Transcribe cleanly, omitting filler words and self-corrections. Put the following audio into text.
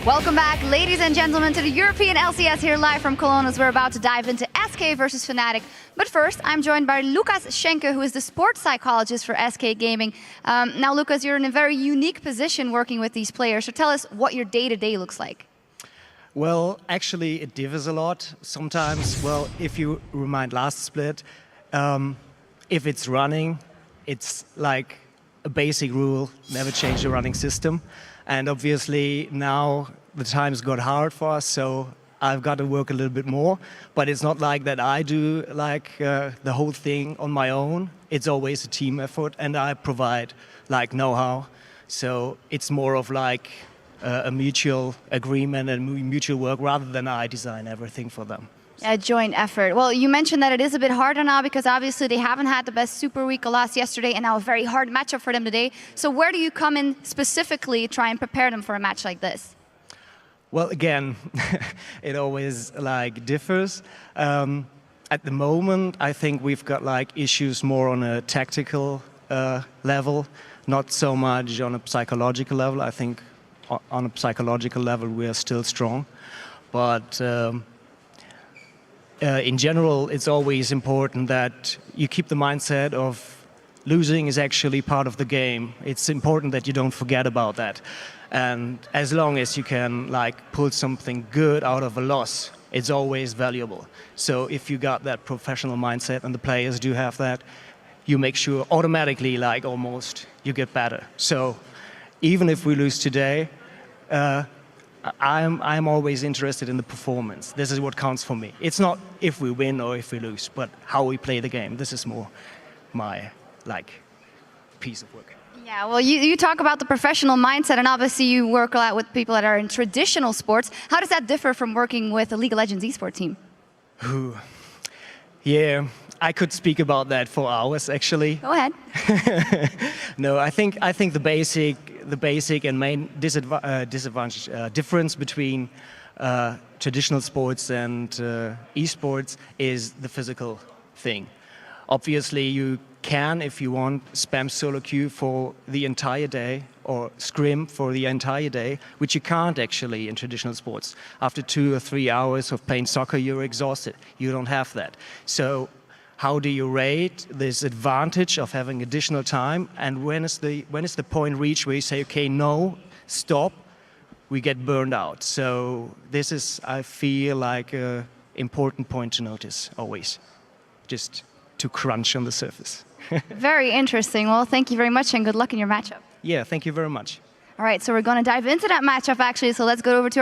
Welcome back, ladies and gentlemen, to the European LCS here live from Cologne as we're about to dive into SK versus Fnatic. But first, I'm joined by Lucas Schenke, who is the sports psychologist for SK Gaming. Now, Lucas, you're in a very unique position working with these players, so tell us what your day-to-day looks like. Well, actually, it differs a lot. Sometimes, well, if you remind last split, if it's running, it's like a basic rule, never change the running system. And obviously now the times got hard for us, so I've got to work a little bit more. But it's not like that I do like the whole thing on my own. It's always a team effort, and I provide like know-how. So it's more of like a mutual agreement and mutual work rather than I design everything for them. A joint effort. Well, you mentioned that it is a bit harder now because obviously they haven't had the best Super Week, a loss yesterday, and now a very hard matchup for them today. So where do you come in specifically try and prepare them for a match like this? Well, again, it always like differs. At the moment, I think we've got like issues more on a tactical level, not so much on a psychological level. I think on a psychological level we are still strong, but in general, it's always important that you keep the mindset of losing is actually part of the game. It's important that you don't forget about that. And as long as you can like pull something good out of a loss, it's always valuable. So if you got that professional mindset, and the players do have that, you make sure automatically, like almost, you get better. So even if we lose today, I'm always interested in the performance. This is what counts for me. It's not if we win or if we lose, but how we play the game. This is more my piece of work. Yeah, well, you talk about the professional mindset, and obviously you work a lot with people that are in traditional sports. How does that differ from working with a League of Legends esports team? Yeah, I could speak about that for hours, actually. Go ahead. No, I think the basic and main difference between traditional sports and esports is the physical thing. Obviously, you can, if you want, spam solo queue for the entire day or scrim for the entire day, which you can't actually in traditional sports. After 2 or 3 hours of playing soccer, you're exhausted. You don't have that. So how do you rate this advantage of having additional time, and when is the point reached where you say, okay, no, stop, we get burned out? So this is, I feel, like an important point to notice always, just to crunch on the surface. Very interesting. Well, thank you very much, and good luck in your matchup. Yeah, thank you very much. All right, so we're going to dive into that matchup, actually, so let's go over to our